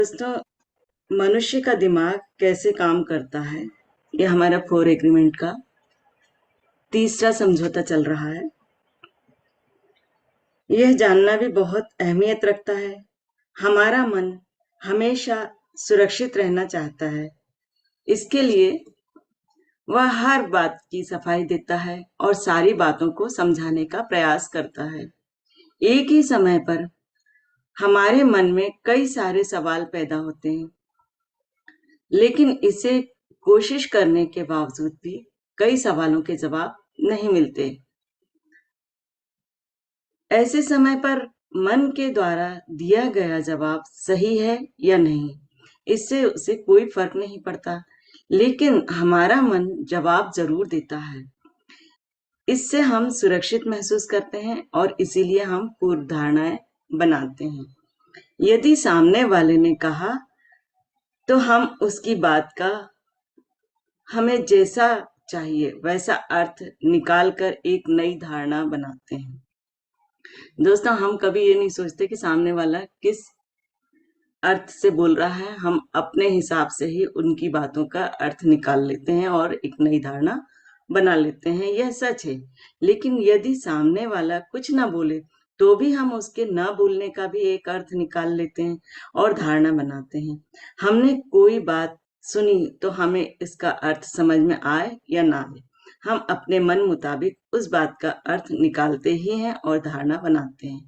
दोस्तों, मनुष्य का दिमाग कैसे काम करता है, ये हमारा 4 एग्रीमेंट का तीसरा समझौता चल रहा है। यह जानना भी बहुत अहमियत रखता है। हमारा मन हमेशा सुरक्षित रहना चाहता है। इसके लिए वह हर बात की सफाई देता है और सारी बातों को समझाने का प्रयास करता है। एक ही समय पर हमारे मन में कई सारे सवाल पैदा होते हैं, लेकिन इसे कोशिश करने के बावजूद भी कई सवालों के जवाब नहीं मिलते। ऐसे समय पर मन के द्वारा दिया गया जवाब सही है या नहीं, इससे उसे कोई फर्क नहीं पड़ता, लेकिन हमारा मन जवाब जरूर देता है। इससे हम सुरक्षित महसूस करते हैं और इसीलिए हम पूर्व धारणाएं बनाते हैं। यदि सामने वाले ने कहा तो हम उसकी बात का हमें जैसा चाहिए वैसा अर्थ निकाल कर एक नई धारणा बनाते हैं। दोस्तों, हम कभी ये नहीं सोचते कि सामने वाला किस अर्थ से बोल रहा है। हम अपने हिसाब से ही उनकी बातों का अर्थ निकाल लेते हैं और एक नई धारणा बना लेते हैं। यह सच है, लेकिन यदि सामने वाला कुछ ना बोले तो भी हम उसके ना बोलने का भी एक अर्थ निकाल लेते हैं और धारणा बनाते हैं। हमने कोई बात सुनी तो हमें इसका अर्थ समझ में आए या ना आए, हम अपने मन मुताबिक उस बात का अर्थ निकालते ही हैं और धारणा बनाते हैं,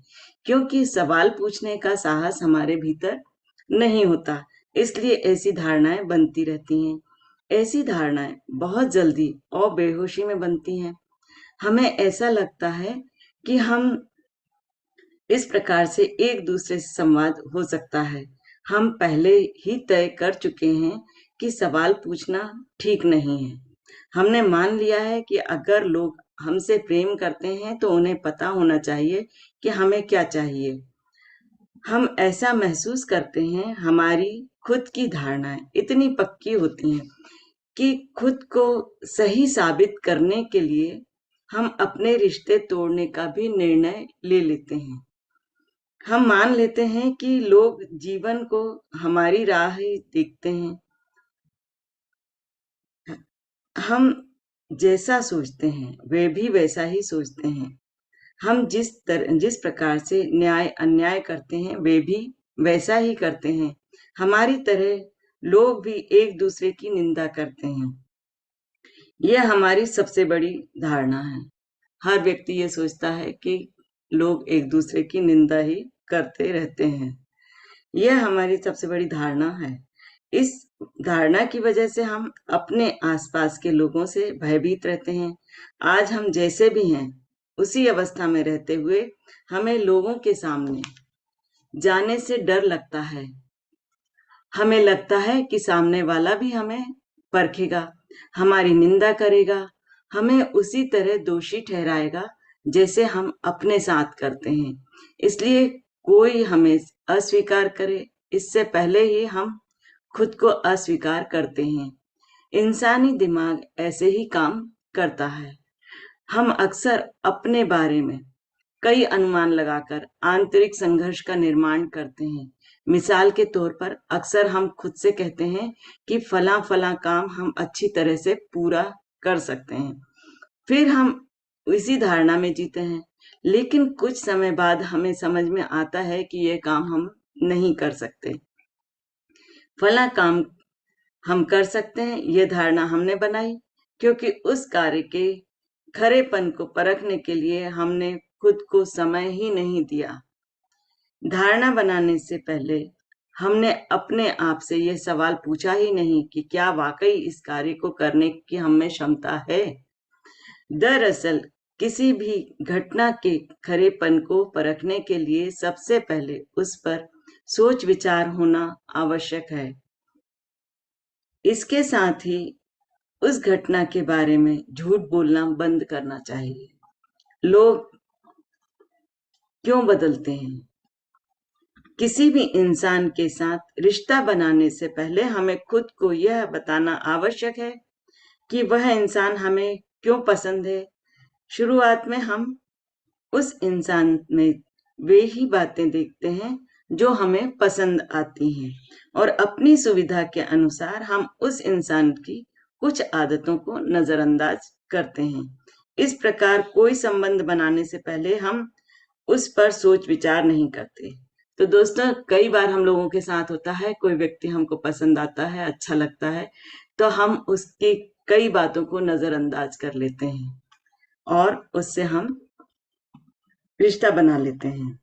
क्योंकि सवाल पूछने का साहस हमारे भीतर नहीं होता। इसलिए ऐसी धारणाएं बनती रहती हैं। ऐसी धारणाएं बहुत जल्दी और बेहोशी में बनती हैं। हमें ऐसा लगता है कि हम इस प्रकार से एक दूसरे से संवाद हो सकता है। हम पहले ही तय कर चुके हैं कि सवाल पूछना ठीक नहीं है। हमने मान लिया है कि अगर लोग हमसे प्रेम करते हैं तो उन्हें पता होना चाहिए कि हमें क्या चाहिए। हम ऐसा महसूस करते हैं। हमारी खुद की धारणाएं इतनी पक्की होती हैं कि खुद को सही साबित करने के लिए हम अपने रिश्ते तोड़ने का भी निर्णय ले लेते हैं। हम मान लेते हैं कि लोग जीवन को हमारी राह ही देखते हैं। हम जैसा सोचते हैं वे भी वैसा ही सोचते हैं। हम जिस प्रकार से न्याय अन्याय करते हैं वे भी वैसा ही करते हैं। हमारी तरह लोग भी एक दूसरे की निंदा करते हैं। यह हमारी सबसे बड़ी धारणा है। हर व्यक्ति ये सोचता है कि लोग एक दूसरे की निंदा ही करते रहते हैं। यह हमारी सबसे बड़ी धारणा है। इस धारणा की वजह से हम अपने आसपास के लोगों से भयभीत रहते हैं। आज हम जैसे भी हैं उसी अवस्था में रहते हुए हमें लोगों के सामने जाने से डर लगता है। हमें लगता है कि सामने वाला भी हमें परखेगा, हमारी निंदा करेगा, हमें उसी तरह दोषी ठहराएगा जैसे हम अपने साथ करते हैं। इसलिए कोई हमें अस्वीकार करे इससे पहले ही हम खुद को अस्वीकार करते हैं। इंसानी दिमाग ऐसे ही काम करता है। हम अक्सर अपने बारे में कई अनुमान लगाकर आंतरिक संघर्ष का निर्माण करते हैं। मिसाल के तौर पर अक्सर हम खुद से कहते हैं कि फला फला काम हम अच्छी तरह से पूरा कर सकते हैं। फिर हम इसी धारणा में जीते हैं, लेकिन कुछ समय बाद हमें समझ में आता है कि यह काम हम नहीं कर सकते। फला काम हम कर सकते हैं, यह धारणा हमने बनाई क्योंकि उस कार्य के खरेपन को परखने के लिए हमने खुद को समय ही नहीं दिया। धारणा बनाने से पहले हमने अपने आप से यह सवाल पूछा ही नहीं कि क्या वाकई इस कार्य को करने की हम में क्षमता है। दरअसल किसी भी घटना के खरेपन को परखने के लिए सबसे पहले उस पर सोच विचार होना आवश्यक है। इसके साथ ही उस घटना के बारे में झूठ बोलना बंद करना चाहिए। लोग क्यों बदलते हैं? किसी भी इंसान के साथ रिश्ता बनाने से पहले हमें खुद को यह बताना आवश्यक है कि वह इंसान हमें क्यों पसंद है। शुरुआत में हम उस इंसान में वे ही बातें देखते हैं जो हमें पसंद आती हैं और अपनी सुविधा के अनुसार हम उस इंसान की कुछ आदतों को नजरअंदाज करते हैं। इस प्रकार कोई संबंध बनाने से पहले हम उस पर सोच विचार नहीं करते। तो दोस्तों, कई बार हम लोगों के साथ होता है, कोई व्यक्ति हमको पसंद आता है, अच्छा लगता है, तो हम उसकी कई बातों को नजरअंदाज कर लेते हैं और उससे हम रिश्ता बना लेते हैं।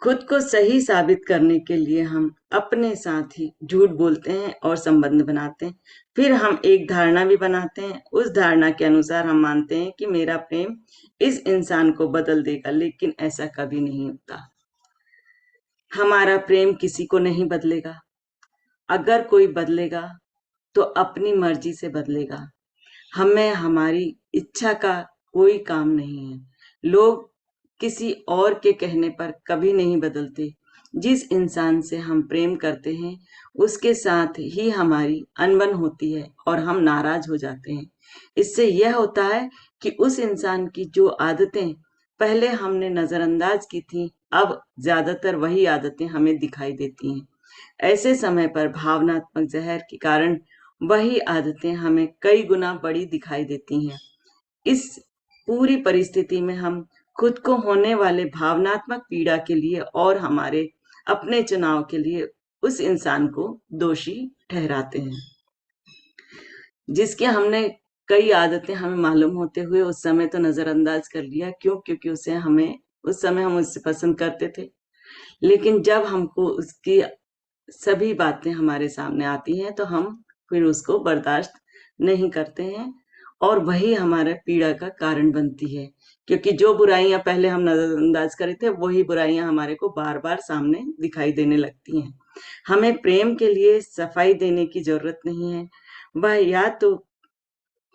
खुद को सही साबित करने के लिए हम अपने साथ ही झूठ बोलते हैं और संबंध बनाते हैं। फिर हम एक धारणा भी बनाते हैं। उस धारणा के अनुसार हम मानते हैं कि मेरा प्रेम इस इंसान को बदल देगा, लेकिन ऐसा कभी नहीं होता। हमारा प्रेम किसी को नहीं बदलेगा। अगर कोई बदलेगा तो अपनी मर्जी से बदलेगा। हमें हमारी इच्छा का कोई काम नहीं है। लोग किसी और के कहने पर कभी नहीं बदलते। जिस इंसान से हम प्रेम करते हैं उसके साथ ही हमारी अनबन होती है और हम नाराज हो जाते हैं। इससे यह होता है कि उस इंसान की जो आदतें पहले हमने नजरअंदाज की थी, अब ज्यादातर वही आदतें हमें दिखाई देती हैं। ऐसे समय पर भावनात्मक जहर के कारण वही आदतें हमें कई गुना बड़ी दिखाई देती हैं। इस पूरी परिस्थिति में हम खुद को होने वाले भावनात्मक पीड़ा के लिए और हमारे अपने चुनाव के लिए उस इंसान को दोषी ठहराते हैं, जिसके हमने कई आदतें हमें मालूम होते हुए उस समय तो नजरअंदाज कर लिया। क्यों? क्योंकि उसे हमें उस समय हम उससे पसंद करते थे, लेकिन जब हमको उसकी सभी बातें हमारे सामने आती हैं तो हम फिर उसको बर्दाश्त नहीं करते हैं और वही हमारे पीड़ा का कारण बनती है। क्योंकि जो बुराइयां पहले हम नजरअंदाज करे थे वही बुराइयां हमारे को बार बार सामने दिखाई देने लगती हैं। हमें प्रेम के लिए सफाई देने की जरूरत नहीं है। वह या तो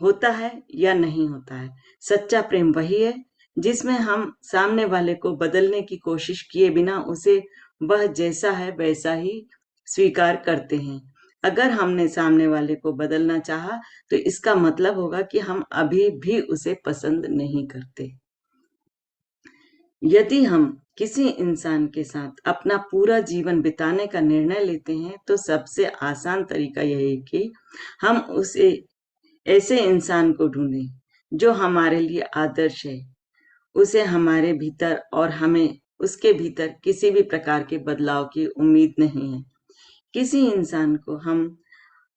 होता है या नहीं होता है। सच्चा प्रेम वही है जिसमें हम सामने वाले को बदलने की कोशिश किए बिना उसे वह जैसा है वैसा ही स्वीकार करते हैं। अगर हमने सामने वाले को बदलना चाहा तो इसका मतलब होगा कि हम अभी भी उसे पसंद नहीं करते। यदि हम किसी इंसान के साथ अपना पूरा जीवन बिताने का निर्णय लेते हैं तो सबसे आसान तरीका यह है कि हम उसे ऐसे इंसान को ढूंढें जो हमारे लिए आदर्श है। उसे हमारे भीतर और हमें उसके भीतर किसी भी प्रकार के बदलाव की उम्मीद नहीं है। किसी इंसान को हम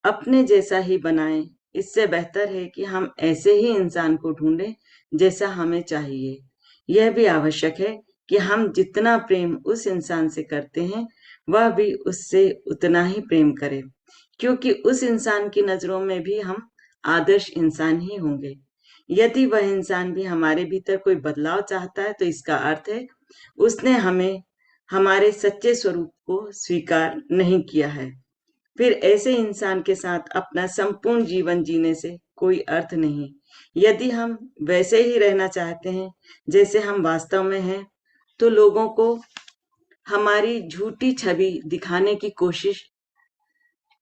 अपने जैसा ही बनाएं, इससे बेहतर है कि हम ऐसे ही इंसान को ढूंढें जैसा हमें चाहिए। यह भी आवश्यक है कि हम जितना प्रेम उस इंसान से करते हैं वह भी उससे उतना ही प्रेम करे, क्योंकि उस इंसान की नजरों में भी हम आदर्श इंसान ही होंगे। यदि वह इंसान भी हमारे भीतर कोई बदलाव चाहता है तो इसका अर्थ है उसने हमें हमारे सच्चे स्वरूप को स्वीकार नहीं किया है। फिर ऐसे इंसान के साथ अपना संपूर्ण जीवन जीने से कोई अर्थ नहीं। यदि हम वैसे ही रहना चाहते हैं जैसे हम वास्तव में हैं, तो लोगों को हमारी झूठी छवि दिखाने की कोशिश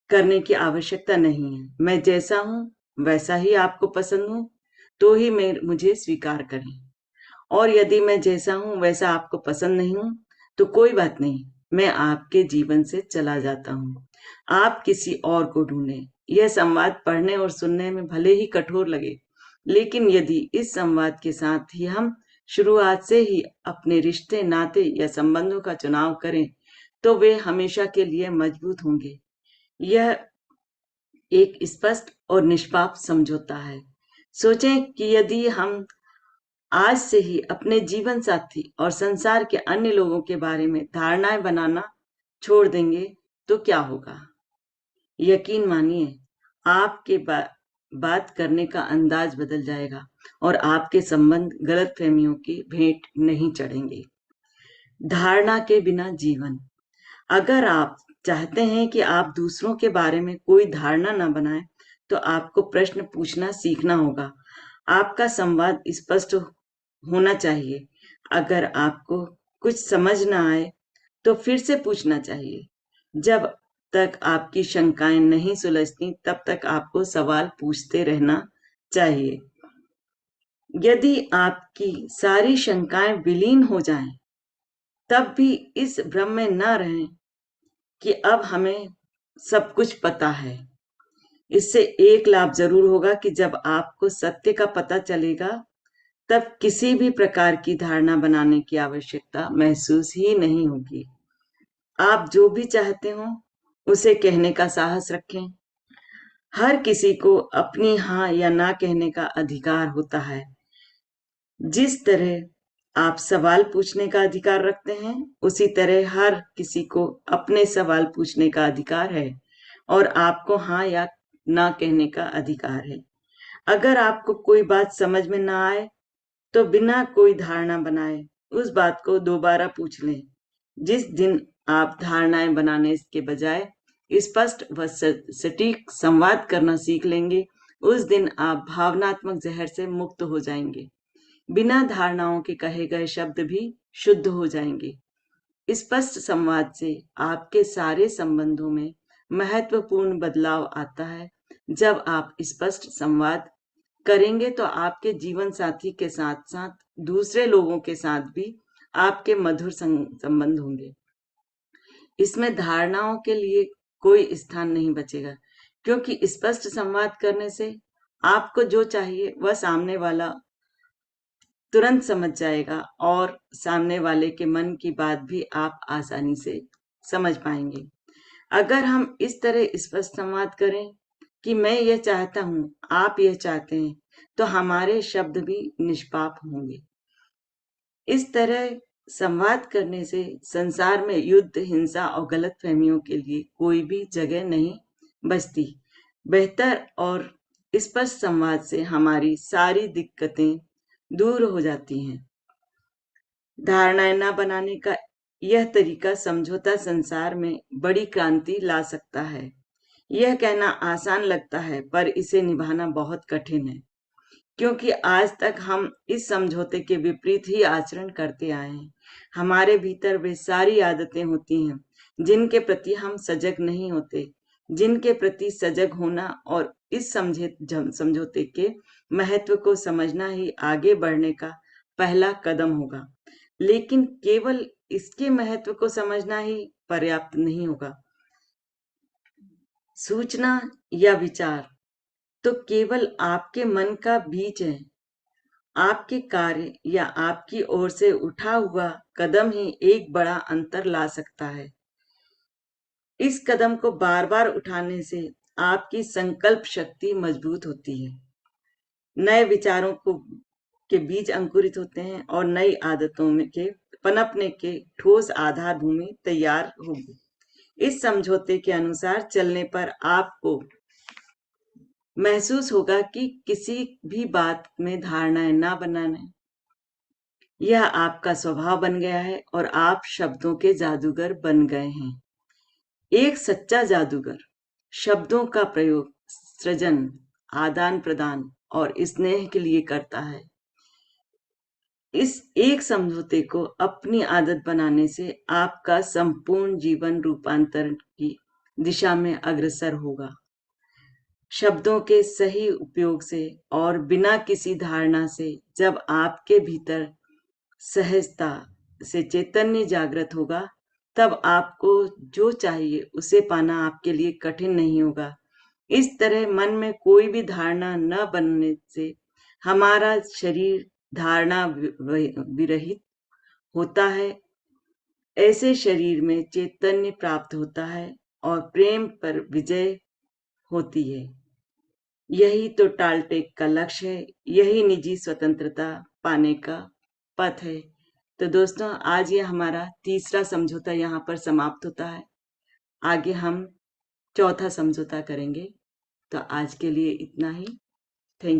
करने की आवश्यकता नहीं है। मैं जैसा हूं वैसा ही आपको पसंद हूं तो ही मुझे स्वीकार करें, और यदि मैं जैसा हूं वैसा आपको पसंद नहीं हूं तो कोई बात नहीं, मैं आपके जीवन से चला जाता हूं। आप किसी और को ढूंढें। यह संवाद पढ़ने और सुनने में भले ही कठोर लगे, लेकिन यदि इस संवाद के साथ ही हम शुरुआत से ही अपने रिश्ते, नाते या संबंधों का चुनाव करें तो वे हमेशा के लिए मजबूत होंगे। यह एक स्पष्ट और निष्पाप समझौता है। सोचें कि यदि हम आज से ही अपने जीवन साथी और संसार के अन्य लोगों के बारे में धारणाएं बनाना छोड़ देंगे तो क्या होगा। यकीन मानिए, आपके बात करने का अंदाज बदल जाएगा और आपके संबंध गलतफहमियों की भेंट नहीं चढ़ेंगे। धारणा के बिना जीवन। अगर आप चाहते हैं कि आप दूसरों के बारे में कोई धारणा न बनाएं, तो आपको प्रश्न पूछना सीखना होगा। आपका संवाद स्पष्ट होना चाहिए। अगर आपको कुछ समझ न आए तो फिर से पूछना चाहिए। जब तक आपकी शंकाएं नहीं सुलझती तब तक आपको सवाल पूछते रहना चाहिए। यदि आपकी सारी शंकाएं विलीन हो जाएं, तब भी इस भ्रम में न रहें कि अब हमें सब कुछ पता है। इससे एक लाभ जरूर होगा कि जब आपको सत्य का पता चलेगा, तब किसी भी प्रकार की धारणा बनाने की आवश्यकता महसूस ही नहीं होगी। आप जो भी चाहते हो, उसे कहने का साहस रखें। हर किसी को अपनी हाँ या ना कहने का अधिकार होता है। जिस तरह आप सवाल पूछने का अधिकार रखते हैं, उसी तरह हर किसी को अपने सवाल पूछने का अधिकार है और आपको हाँ या ना कहने का अधिकार है। अगर आपको कोई बात समझ में ना आए, तो बिना कोई धारणा बनाए उस बात को दोबारा पूछ लें। जिस दिन आप धारणाएं बनाने के बजाय स्पष्ट व सटीक संवाद करना सीख लेंगे, उस दिन आप भावनात्मक जहर से मुक्त हो जाएंगे। बिना धारणाओं के कहे गए शब्द भी शुद्ध हो जाएंगे। स्पष्ट संवाद से आपके सारे संबंधों में महत्वपूर्ण बदलाव आता है। जब आप स्पष्ट संवाद करेंगे, तो आपके जीवन साथी के साथ साथ दूसरे लोगों के साथ भी आपके मधुर संबंध होंगे। इसमें धारणाओं के लिए कोई स्थान नहीं बचेगा, क्योंकि स्पष्ट संवाद करने से आपको जो चाहिए वह सामने वाला तुरंत समझ जाएगा और सामने वाले के मन की बात भी आप आसानी से समझ पाएंगे। अगर हम इस तरह स्पष्ट संवाद करें कि मैं यह चाहता हूं, आप यह चाहते हैं, तो हमारे शब्द भी निष्पाप होंगे। इस तरह संवाद करने से संसार में युद्ध, हिंसा और गलतफहमियों के लिए कोई भी जगह नहीं बचती। बेहतर और स्पष्ट संवाद से हमारी सारी दिक्कतें दूर हो जाती हैं। धारणाएं न बनाने का यह तरीका समझौता संसार में बड़ी क्रांति ला सकता है। यह कहना आसान लगता है, पर इसे निभाना बहुत कठिन है, क्योंकि आज तक हम इस समझौते के विपरीत ही आचरण करते आए हैं। हमारे भीतर वे सारी आदतें होती हैं जिनके प्रति हम सजग नहीं होते, जिनके प्रति सजग होना और इस समझौते के महत्व को समझना ही आगे बढ़ने का पहला कदम होगा। लेकिन केवल इसके महत्व को समझना ही पर्याप्त नहीं होगा। सूचना या विचार तो केवल आपके मन का बीज है। आपके कार्य या आपकी ओर से उठा हुआ कदम ही एक बड़ा अंतर ला सकता है। इस कदम को बार बार उठाने से आपकी संकल्प शक्ति मजबूत होती है। नए विचारों के बीज अंकुरित होते हैं और नई आदतों में के पनपने के ठोस आधार भूमि तैयार होगी। इस समझौते के अनुसार चलने पर आपको महसूस होगा कि किसी भी बात में धारणाएं ना बनाने, यह आपका स्वभाव बन गया है और आप शब्दों के जादूगर बन गए हैं। एक सच्चा जादूगर शब्दों का प्रयोग सृजन, आदान प्रदान और स्नेह के लिए करता है। इस एक समझौते को अपनी आदत बनाने से आपका संपूर्ण जीवन रूपांतरण की दिशा में अग्रसर होगा। शब्दों के सही उपयोग से और बिना किसी धारणा से जब आपके भीतर सहजता से चैतन्य जागृत होगा, तब आपको जो चाहिए उसे पाना आपके लिए कठिन नहीं होगा। इस तरह मन में कोई भी धारणा न बनने से हमारा शरीर धारणा विरहित होता है। ऐसे शरीर में चैतन्य प्राप्त होता है और प्रेम पर विजय होती है। यही तो टालटेक का लक्ष्य है, यही निजी स्वतंत्रता पाने का पथ है। तो दोस्तों, आज ये हमारा तीसरा समझौता यहाँ पर समाप्त होता है। आगे हम चौथा समझौता करेंगे। तो आज के लिए इतना ही।